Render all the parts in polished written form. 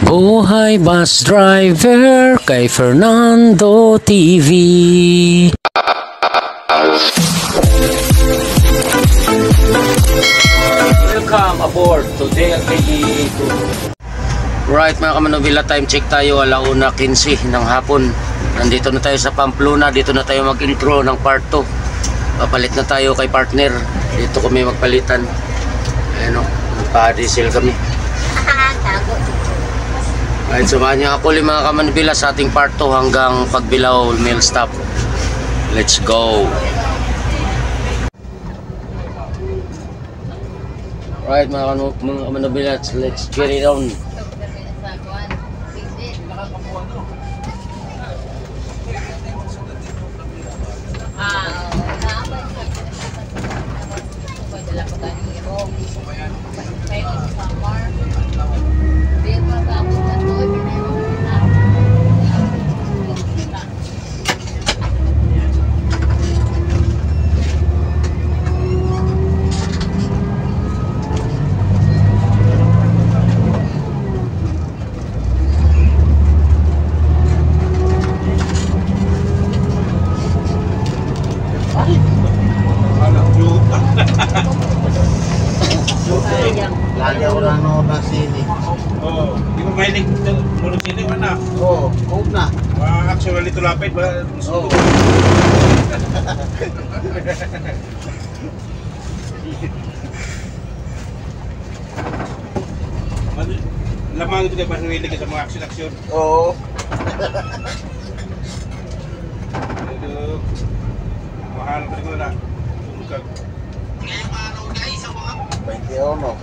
Buhay Bus Driver kay Fernando TV. Welcome aboard to DLKE 2. Right mga kamanubila, time check tayo, 1:15 ng hapon. Nandito na tayo sa Pamplona, dito na tayo mag-intro ng part 2. Papalit na tayo kay partner. Dito kami magpalitan. Ayan o, nagpa-diesel kami. Right, samahan niyo ako mga kamanubila sa ating part 2 hanggang Pagbilao Mill Stop. Let's go! Right mga kamanubila, let's get it on. Lagi ako nanonood ng sine. Oo. Di ba mahilig muna sine? Wala. Oo, huwag na. Actually, tulapit ba? Oo. Lamang ito kayo pa mahilig ka sa mga action-action. Oo. Ito. Mahal pa rin ko na. Tumukag. Ngayong araw guys, sa mga 21.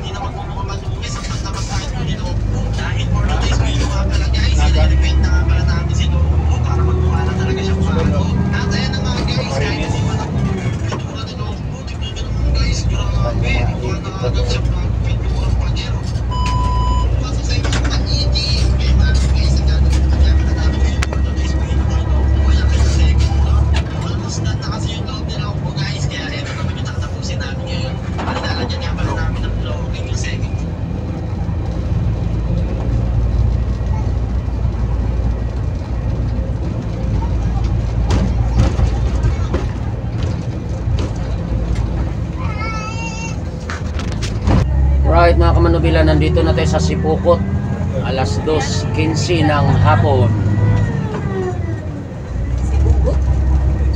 hindi na magmumukhang madungis ang pagtabas tayo ng Ilonggo. Dahil for today's video nga pala guys, i-repaint na nga pala namin si Ilonggo para magmukha na talaga siyang bago. At ayan na nga guys, kahit hindi man ako pintura ni Ilonggo, tignan nyo naman guys, grabe, mukha na agad siyang bago pinturang pagero. Kaso sa inyo sa eating, may mga guys, ang gagawin na kaya pala namin ngayon for today's video na Ilonggo. Kaya kayo sa second love, almost na kasi yung loob ni Ilonggo guys, kaya ito naman yung tatapusin namin ngayon. Nilalagyan nga pala namin ng vlogging yung second. Right mga kamanubila, nandito na tayo sa Sipokot. 2:15 ng hapon.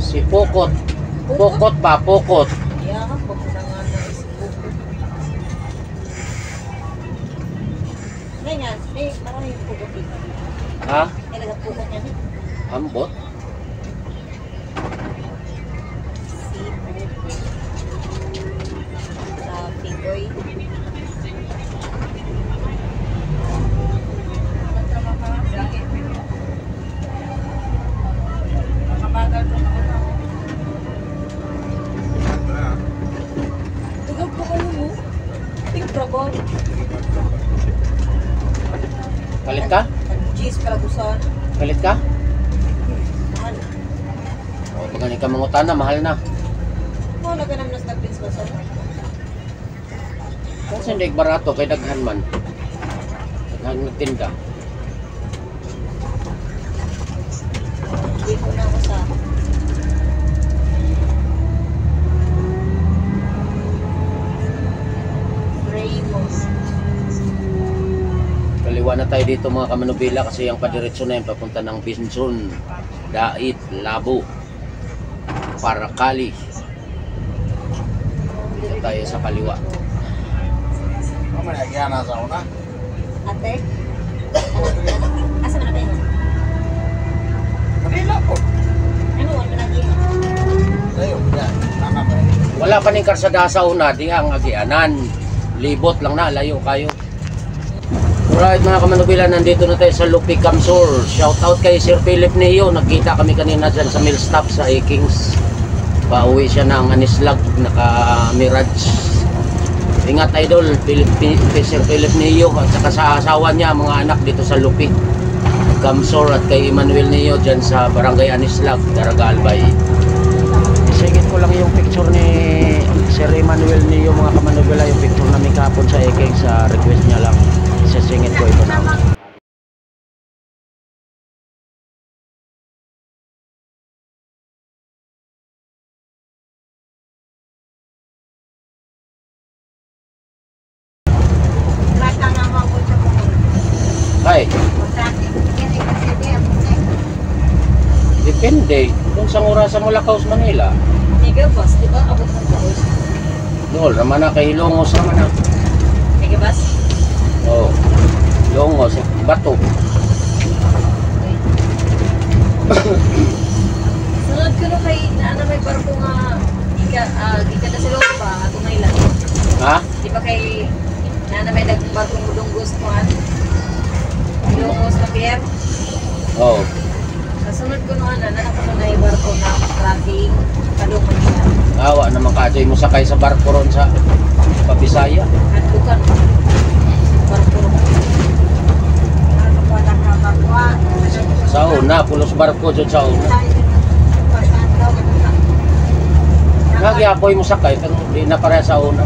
Sipokot. Pokot ba? Pokot. Ganyan, maraming pukot dito. Ha? Talaga pukot yan. Ambot? Sa Pigoy. Tugog po kayo mo. Pink dragon. Kalit ka? Cheese palagusan. Kalit ka? Mahal. O, pag ka mangutan na, mahal na. Oo, naganam na sa Prince Basan. Kasi hindi barato, kay daghan man. Daghan nagtinda. Hindi ko na ako sa Ramos. Kaliwa na tayo dito mga kamanubila kasi yung padiretso na yun papunta ng Binson, Dait, Labo, Paracali. Dito tayo sa kaliwa. Managyan na sa una. Ate? Asa man na tayo? Manila po. Ano, wala lagi? Tayo, yan. Nanabay. Wala pa ning karsada sa una, di ang agianan. Libot lang na, layo kayo. Alright mga kamanubila, nandito na tayo sa Lupi Camsur. Shout out kay Sir Philip Neo. Nagkita kami kanina dyan sa mill stop sa Akings. Pauwi siya ng Anislag, naka Mirage. Ingat idol, Sir Philip Neo at saka sa asawa niya, mga anak dito sa Lupi Camsur at kay Emmanuel Neo dyan sa Barangay Anislag, Daraga Albay. Isingit ko lang yung picture ni Sir Emmanuel Neo mga kamanubila, yung picture namin kahapon sa Ekings. sa request niya lang isasingit ko ito na. Ay, depende. Kung sa oras sa Mulakaos, Manila. Mega bus, di ba? Abot ng bus. Doon, naman na kay Longos naman na. Mega bus? Oo. Longos, Bato. Sunod ko nung kay na may barko nga ika na sila ba ato may lang. Ha? Di ba kay na may barko mudunggos mo at Ilongos na pier. Oo. Kasunod ko nung na ako na yung barko na tracking kalungan niya. Awa naman kajoy mo sakay sa barko ron sa Pabisaya. At bukan barko ron. Sa una, pulos barko dyan sa una. Nagyapoy mo sakay, pero di na pareha sa una.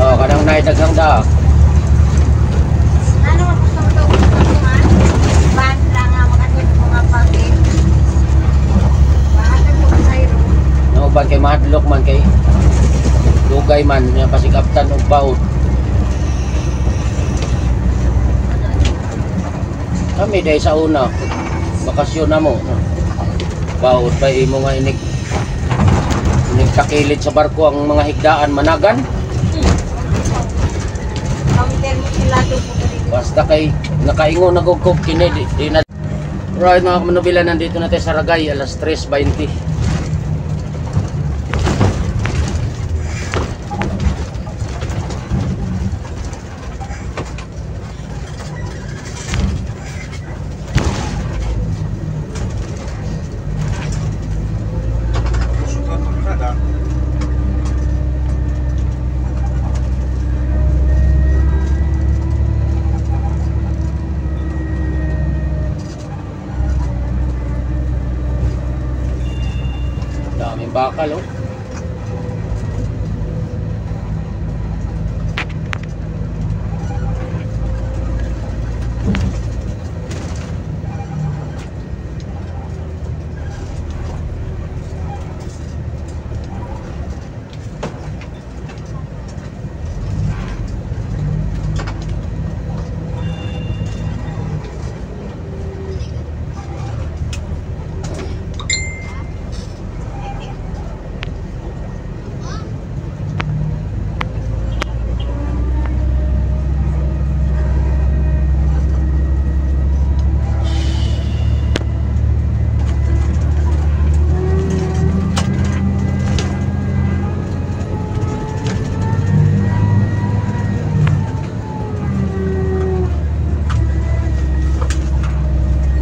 Oo, kanang naidaghang da. Nauban kay mahadlok man kay dugay man, yung pasigaptan og baod. Kami dahil sa una, bakasyon na mo. Baod pa imo nga inig takilid sa barko ang mga higdaan managan. Basta kay nakaingo nagugkog kini di na. Right mga manubila, nandito na tayo sa Ragay, alas 3:20. Daming bakal, oh.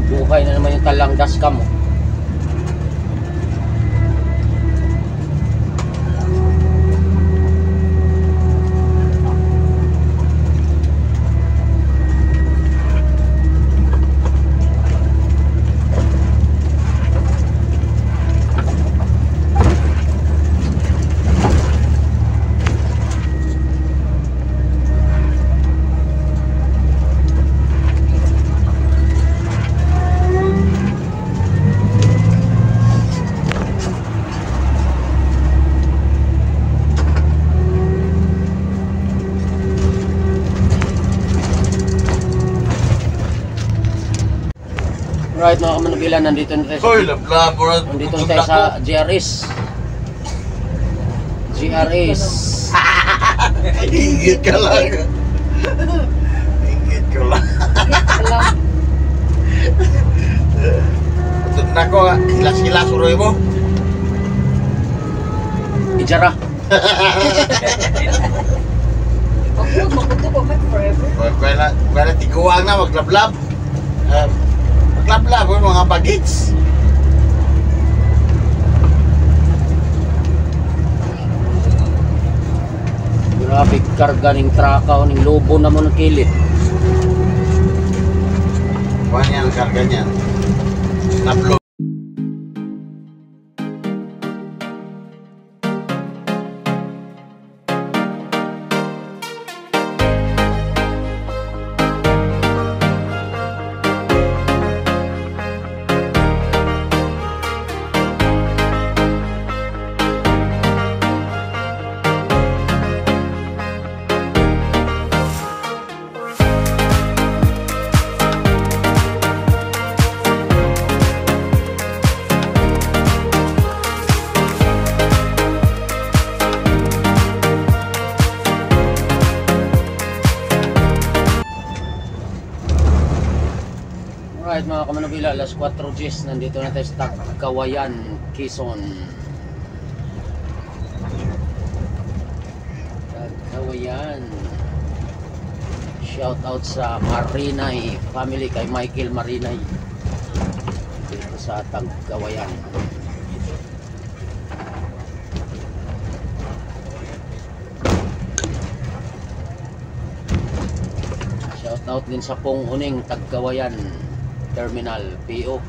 Buhay na naman yung talang daska mo. Right mga kamanubila, nandito na tayo Hoy, lablab, bro. nandito na tayo sa GRS. GRS. Ingit ka lang. Ingit ka lang. Alam, Ito na ko, hilas-hilas uroy mo. Ijara. ako makuto ko mat forever. Kaya tiguang na, maglablab. Maglablab, mga bagits. Grabe karga ning trakaw ning lobo na mo ng kilit. Kuha niya ang karga niya. Naplo. Alright mga kamanubila, alas 4:10, nandito na tayo sa Kawayan, Quezon. Kawayan. Shout out sa Marinay family, kay Michael Marinay dito sa Kawayan. Shout out din sa Pong Uning, Tagkawayan Terminal PO.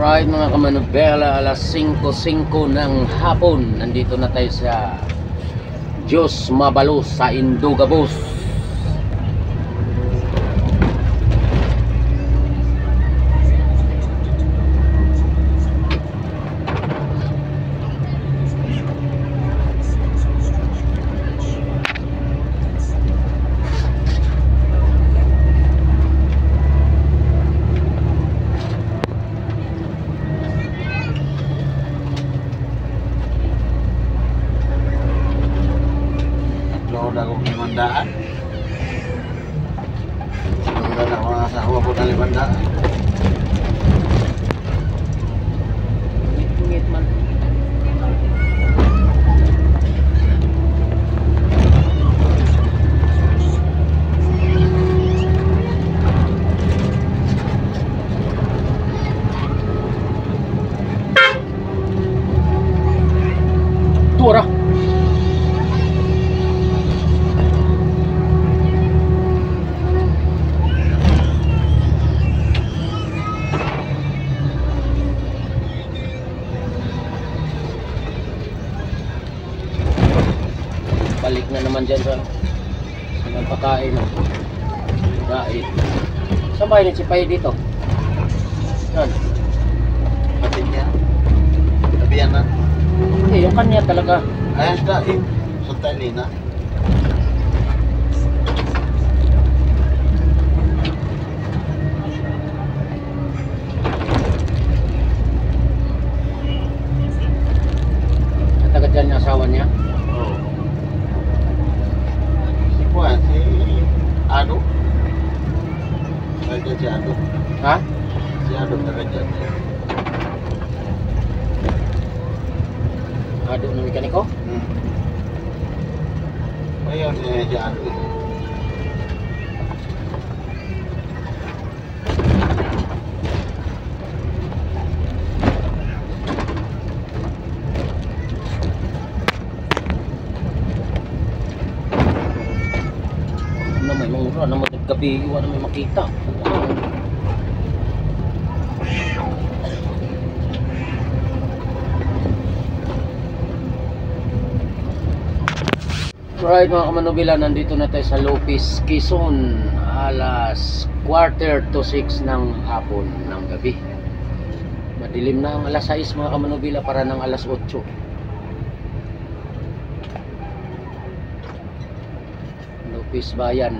Right mga kamanubela, alas 5:05 ng hapon, nandito na tayo sa Diyos Mabalos sa Indugabos. Load ako ng 500. Load ako ng asawa ko ng 500. Ngit man. Tura. Balik na naman dyan sa nagpakain ng dait. Saan ba yun si Pai dito? Saan? Patin niya. Tabihan na. Hindi, yung kanya talaga. Ayan sa daig. Sa Tailina. Natagat dyan yung asawa niya. Oo. Si Juan, si Ado. Taga si Ado. Ha? Si Ado taga dyan. Ado ng mekaniko? Ayun si Ado. Ano may mura, ano may gabi, ano may makita. Right mga kamanubila, nandito na tayo sa Lopez, Quezon. Alas 5:45 ng hapon ng gabi. Madilim na ang alas 6 mga kamanubila, para ng alas 8. Lopez Bayan.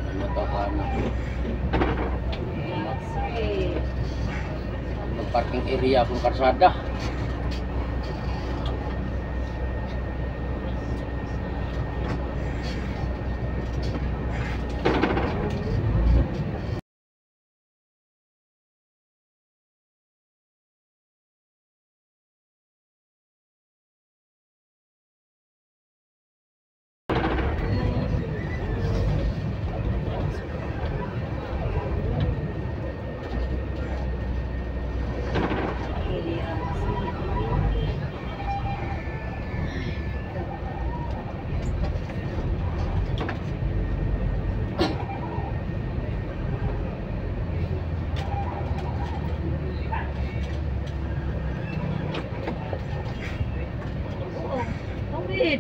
Ano to ka na? Sige. Parking area kung karsada. Bakit?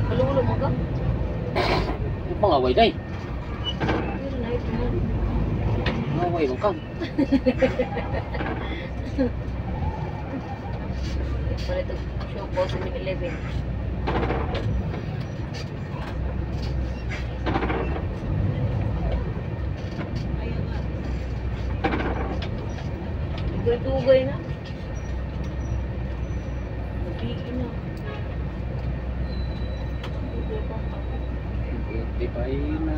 Malulo mo ka? Ano pang away day? Away mo ka. Para ito show po sa 7-Eleven. Tugay-tugay na. Nagiging na. Tugay pa. Di pa na.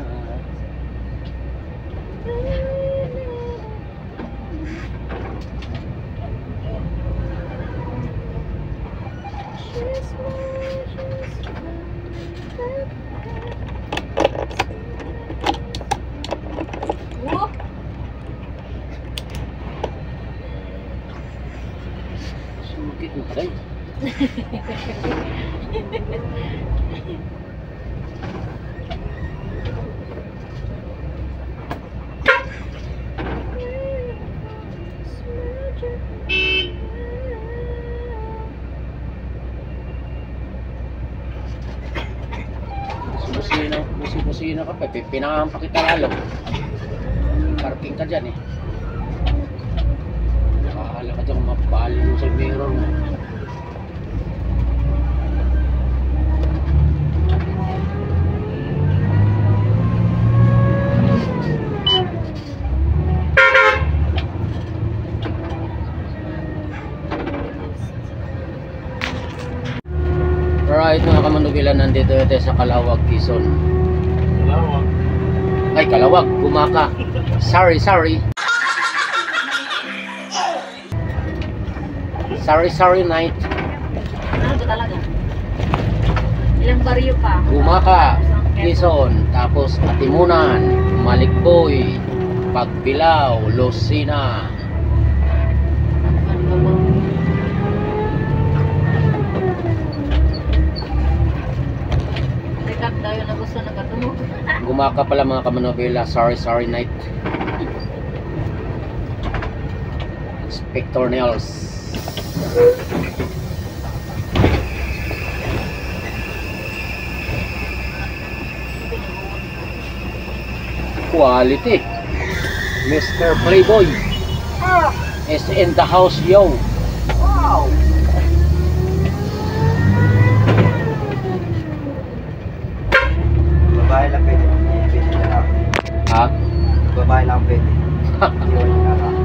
Oh! Sumukit mo day. Busina ka pa, pinangahan pa kita lalo. Parking ka dyan eh. Nakahala ka dyan kung mapahali mo sa mirror mo. Alright mga kamandugilan, nandito tayo sa Calawag, Quezon. Kalawag. Ay, Calawag, Gumaka. Sorry. Sorry night. Ano ba talaga? Ilang baryo pa? Gumaka, Quezon, tapos Atimunan, Malikboy, Pagbilao, Lucena. Ano ba? Rekap daw yung gusto na katumo. Gumaka pala mga kamanobela. Sorry night. Inspector Nels. Quality. Mr. Playboy is in the house, yo. Wow. Babae lang pwede. Pwede na lang. Ha? Babae lang pwede. Iwan na lang.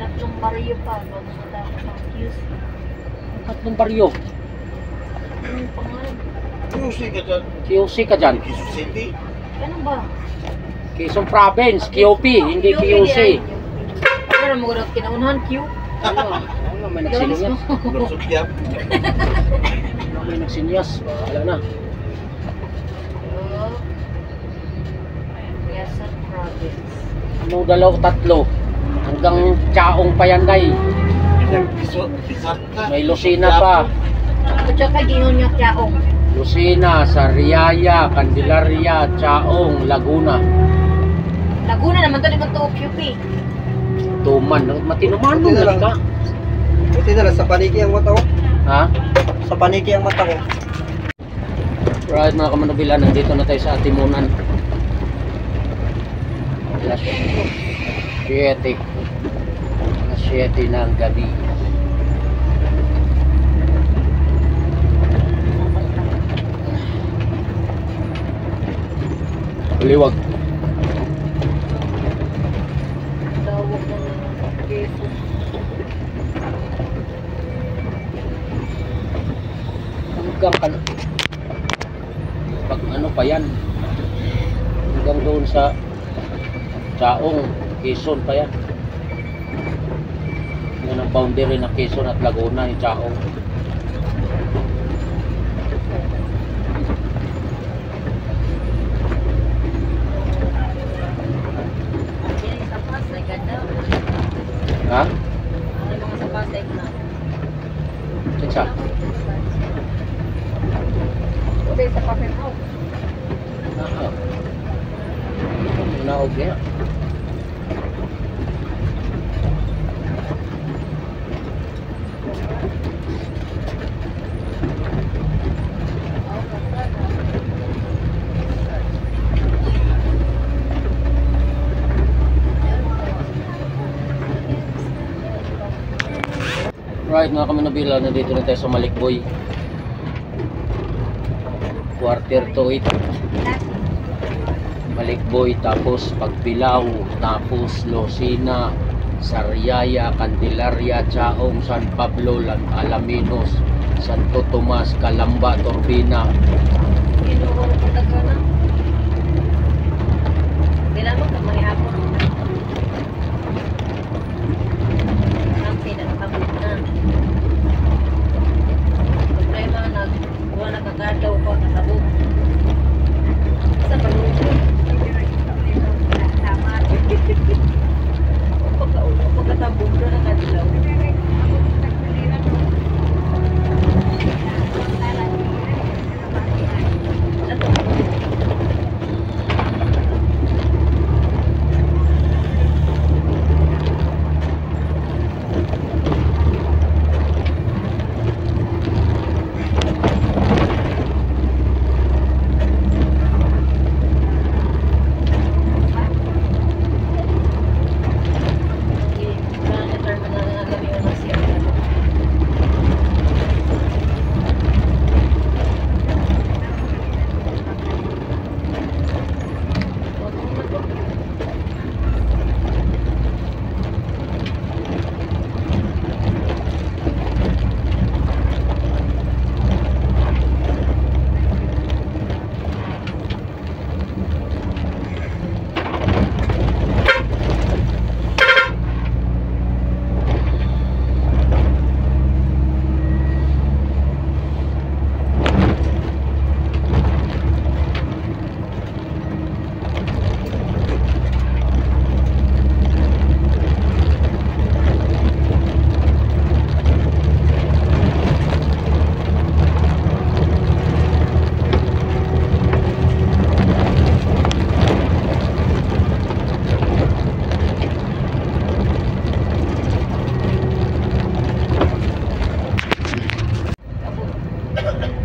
Tatlong baryo pa bago matapos ang QC. Tatlong baryo. Anong pangalan? Tusi ka dyan. QC ka dyan. Quezon City. Ano ba? Quezon Province, QP, hindi QC. Ano mo gano'n kinaunahan Q? Ano, may nagsinyas. Lursot kiyap. May nagsinyas. Wala na. Oh. Quezon Province. Ano, dalaw, tatlo. Hanggang Chaong Payanday. Pisat ka. May Lucena pa. At saka gingon niya Kyaong. Lucena, Sariaya, Candelaria, Chaong, Laguna. Laguna naman to, di ba to QP? Tuman, matinuman mo Buti na lang. ka. Buti na lang sa paniki ang mata ko. Ha? Sa paniki ang mata ko. Right mga kamanubila, nandito na tayo sa Atimunan. Alas 7. Alas 7 ng gabi. Liwag. Dawag na ng keso. Hanggang pag ano pa yan, hanggang doon sa Chaong, Quezon pa yan. Yan ang boundary ng Quezon at Laguna, yung Chaong. Yan sa Pasay, ganda. Ha? Ang mga sa Pasay na. Sinsa? Uday sa Pasay mo. Naog niya. Right, mga kamanabila, nandito na tayo sa Malikboy. Quarter to 8. Malikboy, tapos Pagbilao, tapos Lucena, Sariaya, Candelaria, Chaong, San Pablo, Alaminos, Santo Tomas, Calamba, Turbina. Inuho ko taga na. Bilang mo ka mahihapon. Sampai na nakabot na. Problema nagkuha na kakadaw ko nakabot. Sa palugod. Pagkatabog na nakadilaw.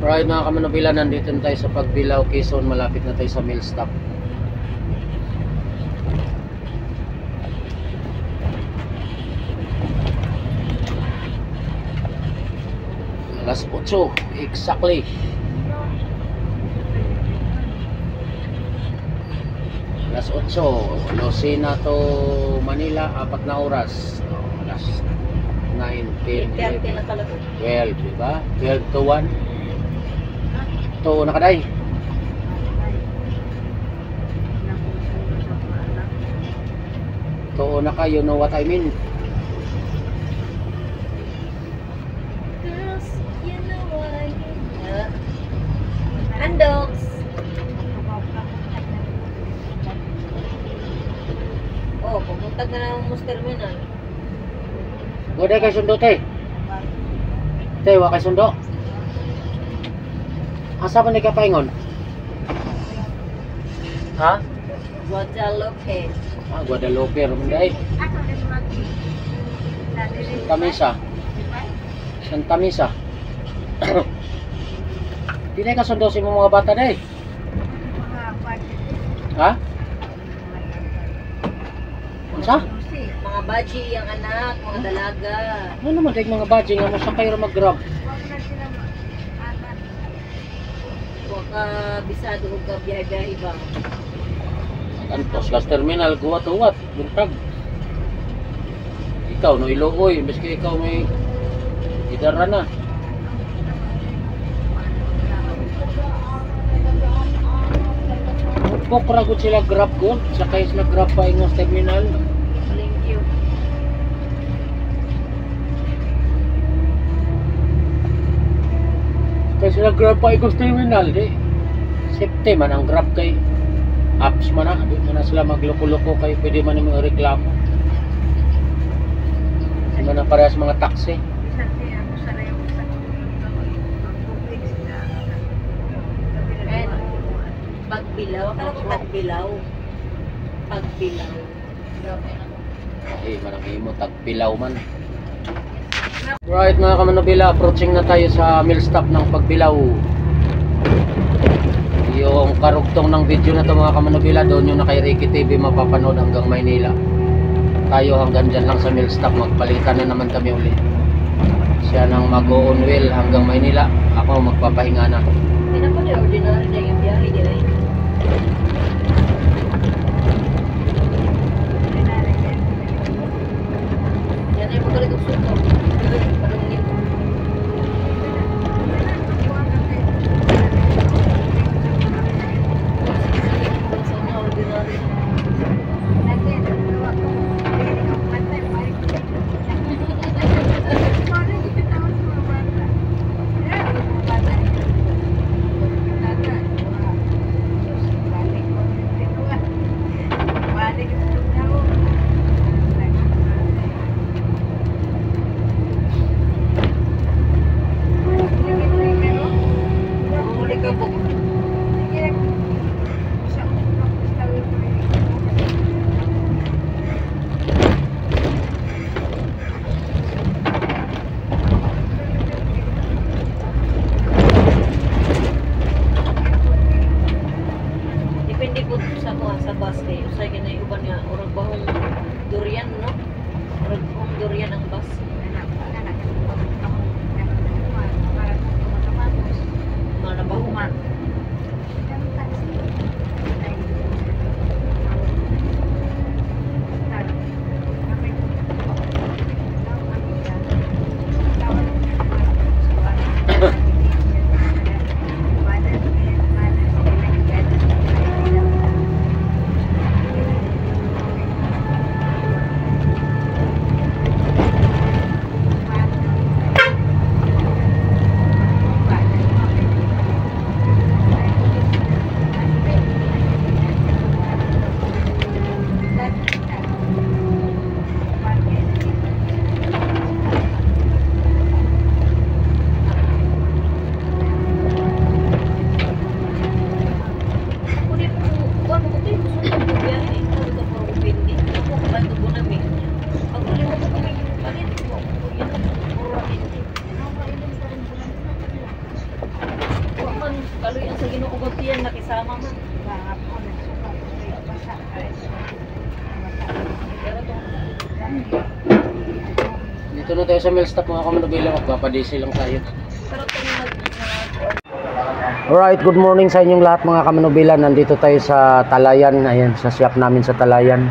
Alright mga kamanabila, nandito na tayo sa Pagbilao, Quezon. Malapit na tayo sa mill stop. Alas 8 exactly. Alas 8, Lucena to Manila, 4 na oras. Alas 9, 10, 11, 12, diba? 12 to 1. To nakaday. To naka, you know what I mean. Girls, you know what I mean. Andoks. Oh, pumunta ka na ng Mus Terminal. Wala kay sundo te. Te, wa kay sundo. Asa man ni ka paingon? Ha? Guadalupe. Ah, Guadalupe ron day. Santa Mesa. Santa Mesa. Di na ka sundo si mga bata day. Ha? Unsa? mga baji, ang anak, mga dalaga. Ano naman kahit mga badge nga mo sa kayo mag-grab. Huwag ka bisado, huwag ka biyahe-biyahe ba? Antos gas terminal guwat-uwat, buntag. Ikaw no iluoy, miski ikaw may idara na. Kopra gud sila grab ko, sakay sila grab pa ingos terminal. Thank you. Sakay sila grab pa ingos terminal di. Safety man ang grab kay apps man na, di man na sila magloko-loko kay pwede man nimo reklamo. Di man na parehas mga taxi. And pagbilaw, akala ko tagbilaw. Pagbilaw. Manang mo tagpilaw man. Right mga kamanobila, approaching na tayo sa mill stop ng Pagbilaw. Yung karugtong ng video na to mga kamanobila, doon yung na kay Ricky TV mapapanood hanggang Maynila. Tayo hanggang dyan lang sa mill stop, magpalitan na naman kami ulit. Siya nang mag-on wheel hanggang Maynila, ako magpapahinga na. Hindi na pa rin ordinary na yung biyahe di ay. Yan ay magaling ang suko. Parang yun. Sa mga ordinary. Huli ka po. Depende po sa mga sa bus kayo. Usay ka na yung uban nga. Urag bahong durian, no? Urag bahong durian ang bus. Mga nabahuman. Kaloy ang sa ginuugot yan, nakisama man. Dito na tayo sa mill stop mga kamanobila, magpapadisi lang tayo. Pero ito Alright, good morning sa inyong lahat mga kamanobila. Nandito tayo sa Talayan, ayan, sa shop namin sa Talayan.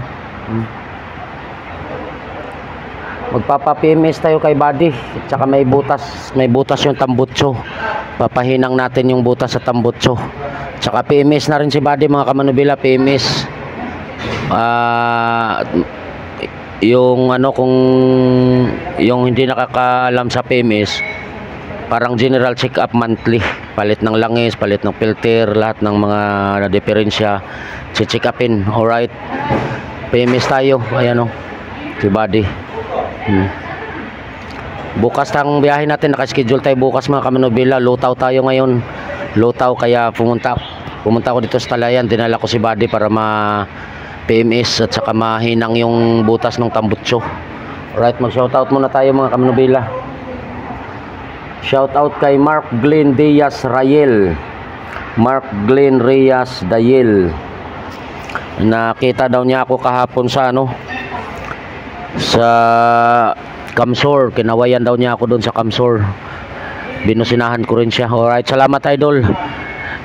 Magpapa-PMS tayo kay Buddy. At saka may butas yung tambutso. Papahinang natin yung butas sa tambutso. At saka PMS na rin si Buddy mga kamanobila, PMS. Yung ano, kung yung hindi nakakaalam sa PMS, parang general check up monthly, palit ng langis, palit ng filter, lahat ng mga diferensya check upin. Alright, PMS tayo, ayan o, si Buddy. Bukas tang biyahe natin, nakaschedule tayo bukas mga kamanobila. Lutaw tayo ngayon, lutaw, kaya pumunta ako dito sa Talayan. Dinala ko si Buddy para PMS at saka mahinang yung butas ng tambutso. Alright, mag shoutout muna tayo mga kamanobila. Shoutout kay Mark Glenn Diaz Rayel. Mark Glenn Reyes Dayel. Nakita daw niya ako kahapon sa sa Kamsur. Kinawayan daw niya ako doon sa Kamsur. Binusinahan ko rin siya. Alright, salamat idol.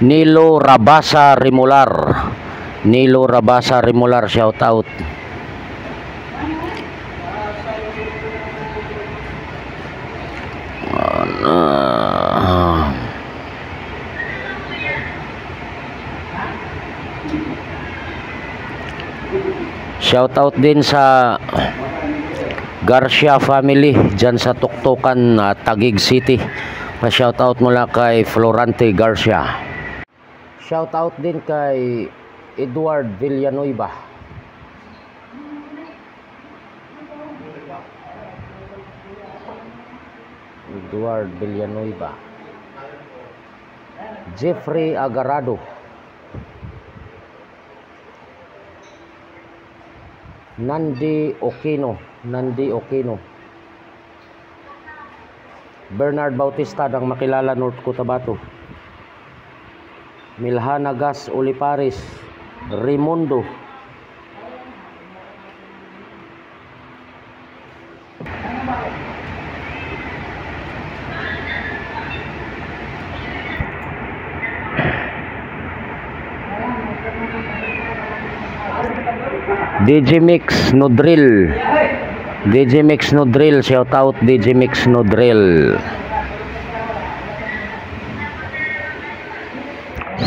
Nilo Rabasa Rimular. Nilo Rabasa Rimular, shout out. Shout out din sa Garcia family dyan sa Tuktukan, Taguig City. Pa-shout out mula kay Florante Garcia. Shout out din kay Edward Villanueva. Edward Villanueva. Jeffrey Agarado. Nandi Okino. Bernard Bautista ng Makilala, North Cotabato. Milhana Gas Oliparis. Raimundo. DJ Mix Nodril. DJ Mix Nodril, shout out DJ Mix Nodril.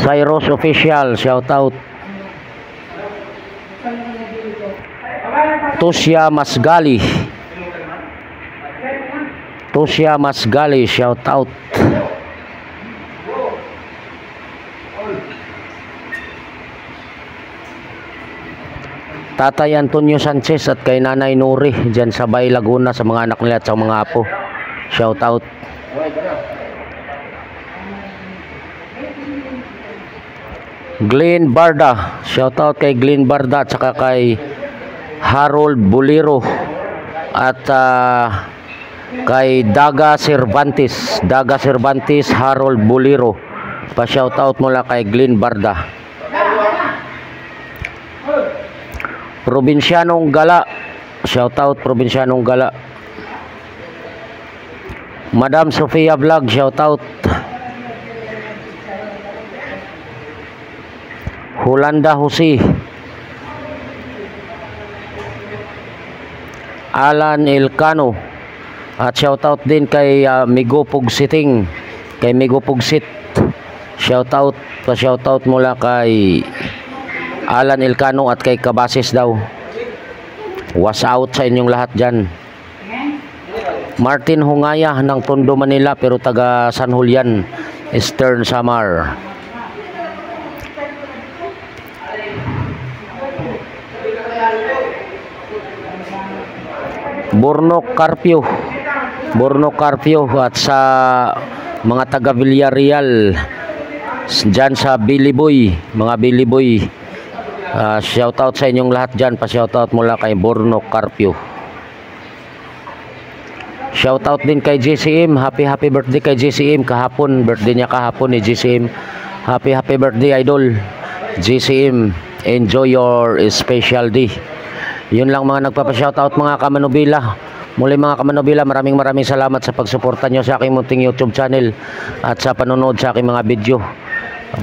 Cyrus Official, shout out. Tusya Masgali. Tusya Masgali, shout out. Tatay Antonio Sanchez at kay Nanay Nuri dyan sa Bay Laguna, sa mga anak nila at sa mga apo. Shout out. Glenn Barda. Shout out kay Glenn Barda at saka kay Harold Bolero at kay Daga Cervantes. Daga Cervantes, Harold Bolero. Pa-shout out mula kay Glenn Barda. Probinsyanong Gala. Shout out Probinsyanong Gala. Madam Sofia Vlog, shout out. Hulanda Jose. Alan Elcano. At shout out din kay Migo Pugsiting. Kay Migo Pugsit. Shout out. Pa-shout out mula kay Alan Elcano at kay Kabasis daw. Was out sa inyong lahat dyan. Martin Hungaya ng Tondo, Manila pero taga San Julian, Eastern Samar. Bornok Carpio. Bornok Carpio at sa mga taga Villarreal dyan sa Billy Boy. Mga Billy Boy. Shout out sa inyong lahat dyan. Pa-shout out mula kay Bornok Carpio. Shout out din kay JCM. Happy birthday kay JCM kahapon. Birthday niya kahapon ni JCM. Happy birthday idol JCM. Enjoy your special day. Yun lang mga nagpapa-shout out mga kamanubila. Muli mga kamanubila, maraming salamat sa pagsuporta nyo sa aking munting YouTube channel at sa panonood sa aking mga video.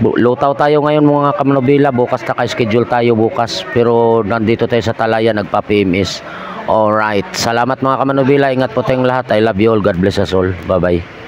Lutaw tayo ngayon mga kamanubila. Bukas schedule tayo bukas. Pero nandito tayo sa Talayan nagpa-PMS. Alright. Salamat mga kamanubila. Ingat po tayong lahat. I love you all. God bless us all. Bye bye.